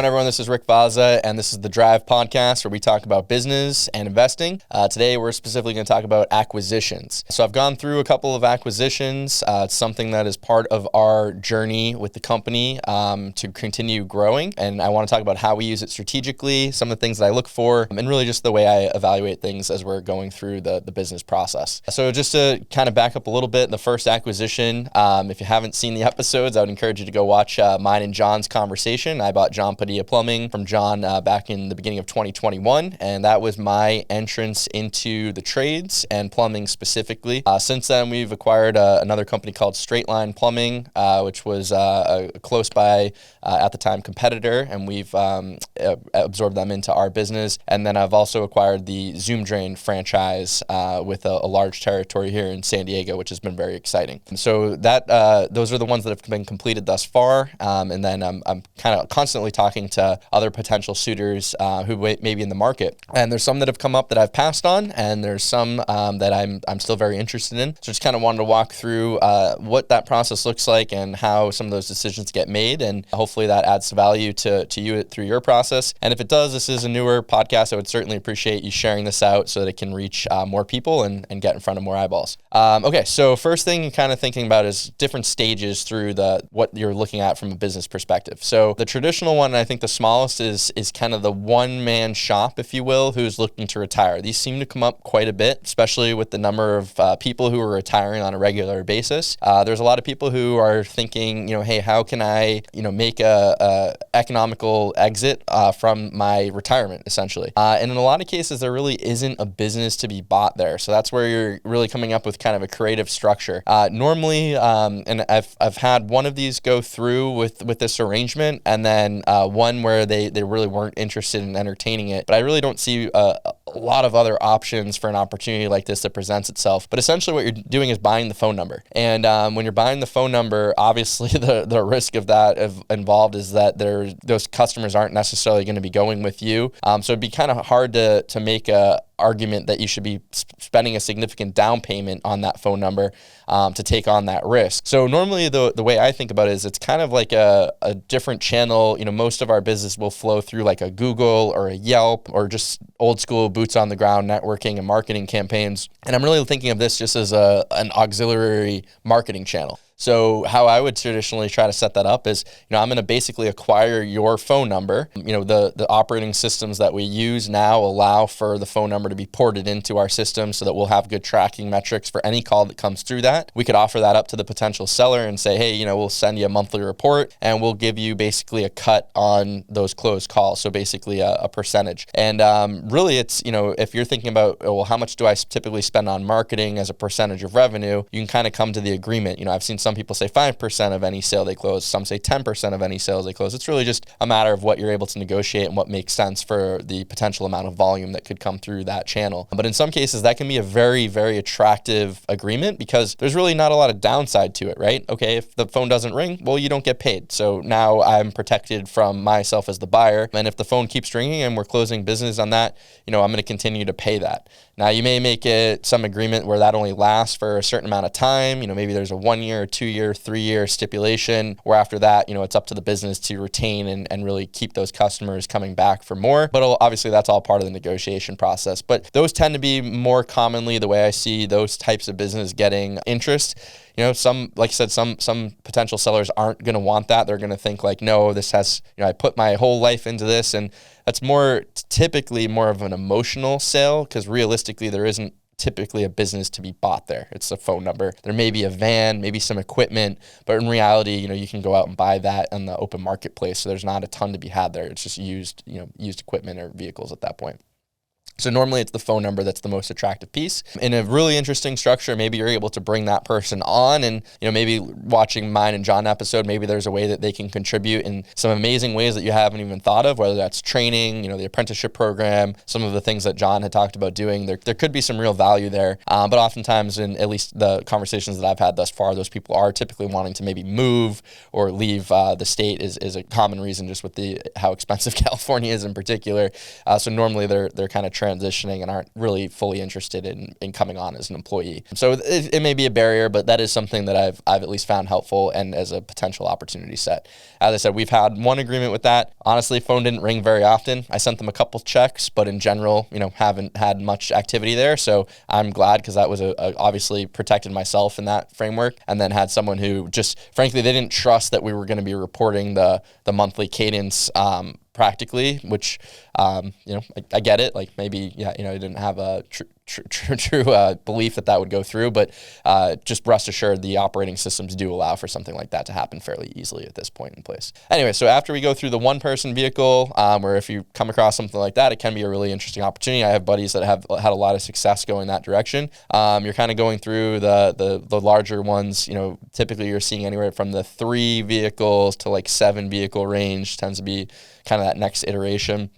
on, everyone? This is Rick Vaza, and this is the Drive Podcast, where we talk about business and investing. Today, we're specifically going to talk about acquisitions. So I've gone through a couple of acquisitions. It's something that is part of our journey with the company to continue growing, and I want to talk about how we use it strategically, some of the things that I look for, and really just the way I evaluate things as we're going through the business process. So just to kind of back up a little bit, the first acquisition, if you haven't seen the episodes, I would encourage you to go watch mine and John's conversation. I bought John Padilla Plumbing from John back in the beginning of 2021, and that was my entrance into the trades and plumbing specifically. Since then, we've acquired another company called Straight Line Plumbing, which was a close by, at the time, competitor, and we've absorbed them into our business. And then I've also acquired the Zoom Drain franchise with a large territory here in San Diego, which has been very exciting. So that those are the ones that have been completed thus far, and then I'm kind of constantly talking to other potential suitors who may be in the market. And there's some that have come up that I've passed on, and there's some that I'm still very interested in. So just kind of wanted to walk through what that process looks like and how some of those decisions get made, and hopefully that adds value to you through your process. And if it does, this is a newer podcast. I would certainly appreciate you sharing this out so that it can reach more people and get in front of more eyeballs. Okay, so first thing you're kind of thinking about is different stages through what you're looking at from a business perspective. So the traditional one, and I think the smallest, is kind of the one-man shop, if you will, who's looking to retire. These seem to come up quite a bit, especially with the number of people who are retiring on a regular basis. There's a lot of people who are thinking, hey, how can I, make a economical exit from my retirement, essentially. And in a lot of cases, there really isn't a business to be bought there. So that's where you're really coming up with kind of a creative structure. Normally, and I've had one of these go through with this arrangement, and then one where they really weren't interested in entertaining it. But I really don't see a lot of other options for an opportunity like this that presents itself. But essentially what you're doing is buying the phone number. And when you're buying the phone number, obviously the risk of that involved is that those customers aren't necessarily going to be going with you. So it'd be kind of hard to make a argument that you should be spending a significant down payment on that phone number to take on that risk. So normally the way I think about it is it's kind of like a different channel. Most of our business will flow through like a Google or a Yelp or just old school boots on the ground networking and marketing campaigns. And I'm really thinking of this just as an auxiliary marketing channel. So how I would traditionally try to set that up is, I'm going to basically acquire your phone number. The operating systems that we use now allow for the phone number to be ported into our system so that we'll have good tracking metrics for any call that comes through that. We could offer that up to the potential seller and say, hey, we'll send you a monthly report and we'll give you basically a cut on those closed calls. So basically a percentage. And really it's, if you're thinking about, well, how much do I typically spend on marketing as a percentage of revenue, you can kind of come to the agreement. I've seen some people say 5% of any sale they close. Some say 10% of any sales they close. It's really just a matter of what you're able to negotiate and what makes sense for the potential amount of volume that could come through that channel. But in some cases, that can be a very, very attractive agreement because there's really not a lot of downside to it, right? Okay, if the phone doesn't ring, well, you don't get paid. So now I'm protected from myself as the buyer. And if the phone keeps ringing and we're closing business on that, I'm going to continue to pay that. Now, you may make it some agreement where that only lasts for a certain amount of time. Maybe there's a 1 year, 2 year, 3 year stipulation, where after that, it's up to the business to retain and really keep those customers coming back for more. But obviously, that's all part of the negotiation process. But those tend to be more commonly the way I see those types of business getting interest. Some, like I said, some potential sellers aren't going to want that. They're going to think like, no, this has, I put my whole life into this. And that's typically more of an emotional sale because realistically, there isn't typically a business to be bought there. It's a phone number. There may be a van, maybe some equipment, but in reality, you can go out and buy that in the open marketplace. So there's not a ton to be had there. It's just used equipment or vehicles at that point. So normally it's the phone number that's the most attractive piece. In a really interesting structure, maybe you're able to bring that person on and, maybe watching mine and John episode, maybe there's a way that they can contribute in some amazing ways that you haven't even thought of, whether that's training, the apprenticeship program, some of the things that John had talked about doing. There could be some real value there. But oftentimes, in at least the conversations that I've had thus far, those people are typically wanting to maybe move or leave the state is a common reason just with how expensive California is in particular. So normally they're kind of transitioning and aren't really fully interested in coming on as an employee. So it may be a barrier, but that is something that I've at least found helpful and as a potential opportunity set. As I said, we've had one agreement with that. Honestly, phone didn't ring very often. I sent them a couple checks, but in general, haven't had much activity there. So I'm glad, because that was obviously protected myself in that framework, and then had someone who just, frankly, they didn't trust that we were going to be reporting the monthly cadence practically, which, I get it. Like maybe, I didn't have a true belief that would go through, but just rest assured the operating systems do allow for something like that to happen fairly easily at this point in place. Anyway, so after we go through the one-person vehicle, or if you come across something like that, it can be a really interesting opportunity. I have buddies that have had a lot of success going that direction. You're kind of going through the larger ones. Typically you're seeing anywhere from the 3 vehicles to like 7 vehicle range tends to be kind of that next iteration.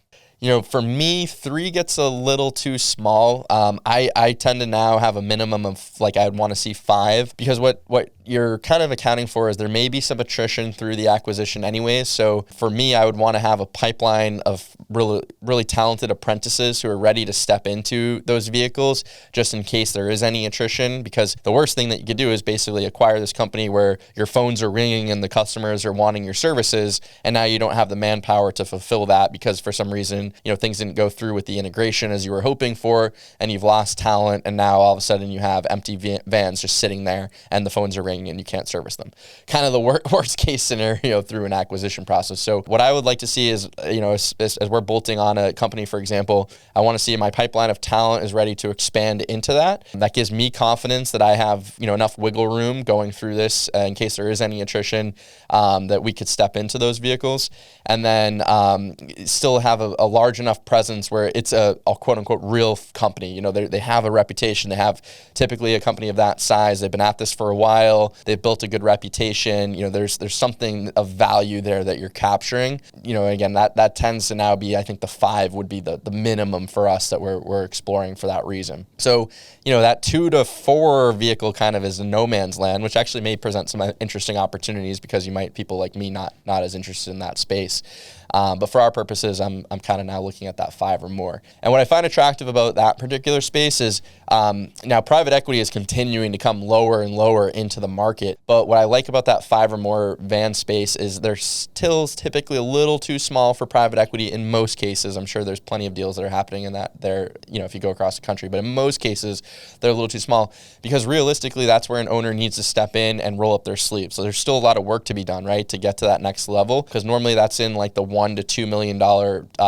For me, 3 gets a little too small. I tend to now have a minimum of I'd want to see 5, because what you're kind of accounting for is there may be some attrition through the acquisition anyways. So for me, I would want to have a pipeline of really, really talented apprentices who are ready to step into those vehicles just in case there is any attrition, because the worst thing that you could do is basically acquire this company where your phones are ringing and the customers are wanting your services, and now you don't have the manpower to fulfill that because for some reason, things didn't go through with the integration as you were hoping for, and you've lost talent, and now all of a sudden you have empty vans just sitting there and the phones are ringing and you can't service them. Kind of the worst case scenario through an acquisition process. So what I would like to see is, as we're bolting on a company, for example, I want to see my pipeline of talent is ready to expand into that. That gives me confidence that I have, enough wiggle room going through this in case there is any attrition, that we could step into those vehicles, and then still have a large enough presence where it's a quote unquote real company. They have a reputation. They have typically a company of that size. They've been at this for a while. They've built a good reputation. There's something of value there that you're capturing. Again, that tends to now be, I think the 5 would be the minimum for us that we're exploring for that reason. So, that 2 to 4 vehicle kind of is a no man's land, which actually may present some interesting opportunities because people like me not as interested in that space. But for our purposes, I'm kind of now looking at that 5 or more. And what I find attractive about that particular space is now private equity is continuing to come lower and lower into the market. But what I like about that 5 or more van space is they're still typically a little too small for private equity in most cases. I'm sure there's plenty of deals that are happening in that there, if you go across the country, but in most cases, they're a little too small because realistically, that's where an owner needs to step in and roll up their sleeves. So there's still a lot of work to be done, right, to get to that next level, because normally that's in like the $1 to $2 million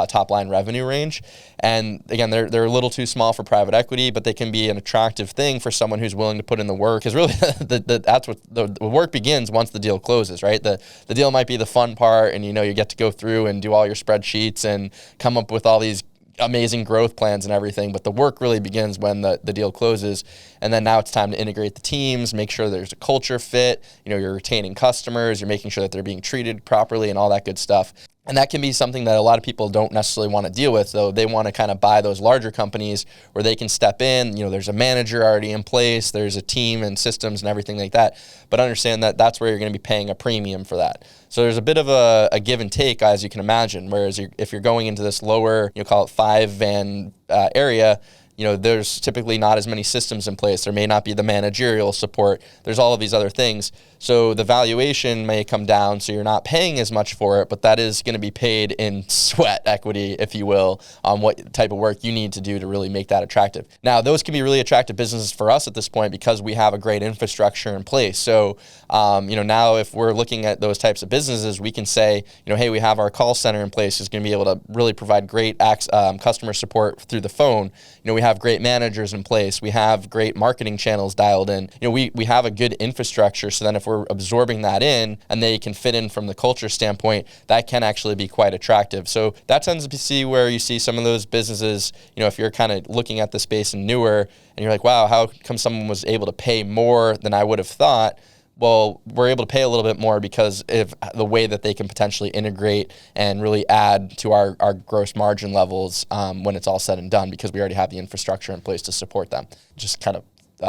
top line revenue range. And again, they're a little too small for private equity, but they can be an attractive thing for someone who's willing to put in the work. Because really, that's what the work begins once the deal closes, right? The deal might be the fun part, and you get to go through and do all your spreadsheets and come up with all these amazing growth plans and everything, but the work really begins when the deal closes. And then now it's time to integrate the teams, make sure there's a culture fit, you're retaining customers, you're making sure that they're being treated properly and all that good stuff. And that can be something that a lot of people don't necessarily want to deal with, though. They want to kind of buy those larger companies where they can step in. There's a manager already in place. There's a team and systems and everything like that. But understand that that's where you're going to be paying a premium for that. So there's a bit of a give and take, as you can imagine. Whereas if you're going into this lower, call it 5 van area, there's typically not as many systems in place. There may not be the managerial support. There's all of these other things. So the valuation may come down, so you're not paying as much for it, but that is going to be paid in sweat equity, if you will, on what type of work you need to do to really make that attractive. Now, those can be really attractive businesses for us at this point because we have a great infrastructure in place. So, now if we're looking at those types of businesses, we can say, hey, we have our call center in place. It's going to be able to really provide great customer support through the phone. We have great managers in place. We have great marketing channels dialed in. We have a good infrastructure. So then if we're absorbing that in and they can fit in from the culture standpoint, that can actually be quite attractive. So that tends to see where you see some of those businesses, if you're kind of looking at the space and newer and you're like, wow, how come someone was able to pay more than I would have thought? Well, we're able to pay a little bit more because of the way that they can potentially integrate and really add to our gross margin levels when it's all said and done, because we already have the infrastructure in place to support them. Just kind of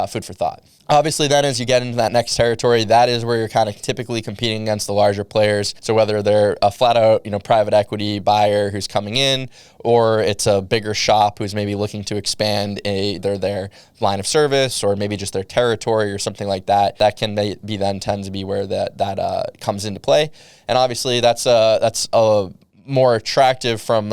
food for thought. Obviously, then as you get into that next territory, that is where you're kind of typically competing against the larger players. So whether they're a flat out, private equity buyer who's coming in, or it's a bigger shop who's maybe looking to expand either their line of service or maybe just their territory or something like that, that can be then tend to be where that comes into play. And obviously, that's a more attractive from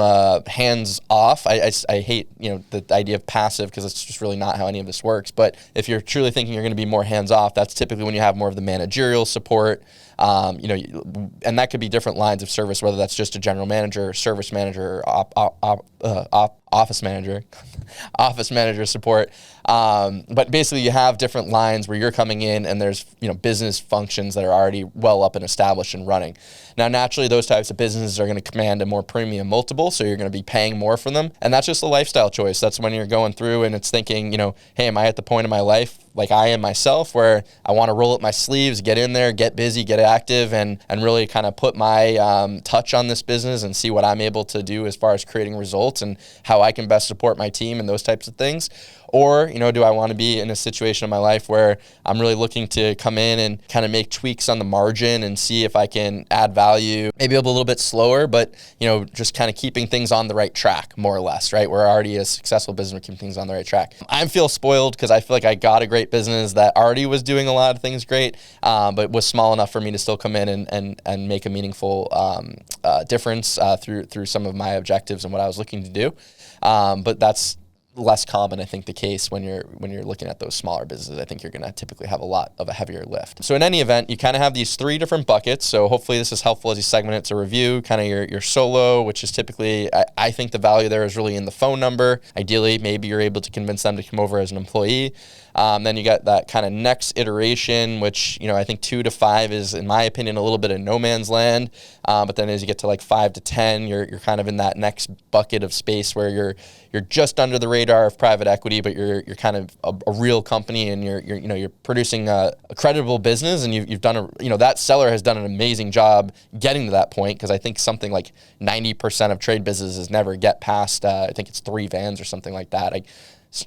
hands off. I hate the idea of passive because it's just really not how any of this works. But if you're truly thinking you're going to be more hands off, that's typically when you have more of the managerial support. And that could be different lines of service, whether that's just a general manager, service manager, office manager, office manager support. But basically you have different lines where you're coming in and there's, business functions that are already well up and established and running. Now, naturally, those types of businesses are going to command a more premium multiple, so you're going to be paying more for them. And that's just a lifestyle choice. That's when you're going through and it's thinking, hey, am I at the point in my life like I am myself where I want to roll up my sleeves, get in there, get busy, get active, and really kind of put my touch on this business and see what I'm able to do as far as creating results and how I can best support my team and those types of things. Or, do I want to be in a situation in my life where I'm really looking to come in and kind of make tweaks on the margin and see if I can add value, maybe a little bit slower, but, just kind of keeping things on the right track, more or less, right? We're already a successful business, we're keeping things on the right track. I feel spoiled because I feel like I got a great business that already was doing a lot of things great, but was small enough for me to still come in and make a meaningful difference through some of my objectives and what I was looking to do. But that's less common, I think, the case when you're looking at those smaller businesses. I think you're going to typically have a lot of a heavier lift. So in any event, you kind of have these three different buckets. So hopefully this is helpful as you segment it to review kind of your solo, which is typically, I think the value there is really in the phone number. Ideally, maybe you're able to convince them to come over as an employee. Then you got that kind of next iteration, which, I think 2 to 5 is, in my opinion, a little bit of no man's land. But then as you get to like 5 to 10, you're kind of in that next bucket of space where you're just under the radar of private equity, but you're kind of a real company and you're producing a credible business, and you've done that seller has done an amazing job getting to that point, because I think something like 90% of trade businesses never get past I think it's 3 vans or something like that.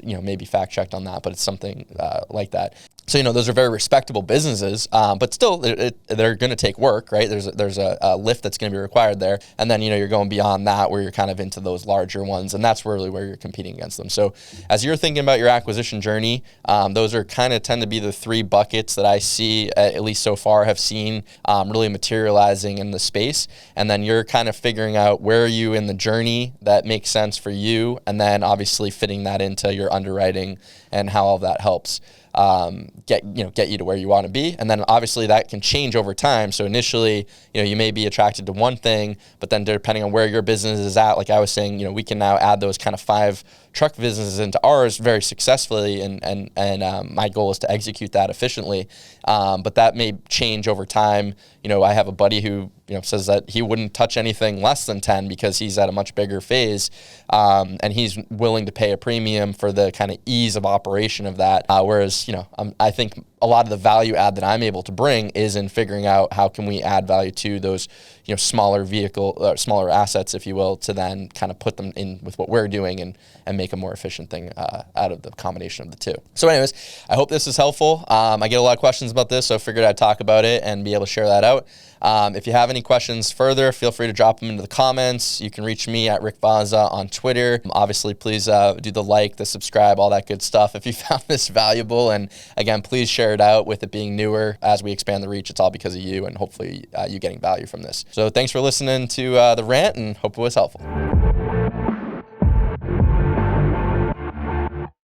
Maybe fact checked on that, but it's something like that. So, those are very respectable businesses, but still they're going to take work, right? There's a lift that's going to be required there. And then, you're going beyond that where you're kind of into those larger ones, and that's really where you're competing against them. So as you're thinking about your acquisition journey, those are kind of tend to be the 3 buckets that I see, at least so far, have seen really materializing in the space. And then you're kind of figuring out where are you in the journey that makes sense for you, and then obviously fitting that into your underwriting and how all of that helps get you to where you want to be. And then obviously that can change over time. So initially, you may be attracted to one thing, but then depending on where your business is at, like I was saying, we can now add those kind of 5 truck businesses into ours very successfully, and my goal is to execute that efficiently. But that may change over time. I have a buddy who says that he wouldn't touch anything less than 10 because he's at a much bigger phase, and he's willing to pay a premium for the kind of ease of operation of that. Whereas I think a lot of the value add that I'm able to bring is in figuring out how can we add value to those smaller smaller assets, if you will, to then kind of put them in with what we're doing and make a more efficient thing out of the combination of the two. So anyways, I hope this is helpful. I get a lot of questions about this, so I figured I'd talk about it and be able to share that out. If you have any questions further, feel free to drop them into the comments. You can reach me at Rick Vaza on Twitter. Obviously, please do the like, the subscribe, all that good stuff if you found this valuable. And again, please share it out. With it being newer, as we expand the reach, it's all because of you, and hopefully you getting value from this. So thanks for listening to the rant, and hope it was helpful.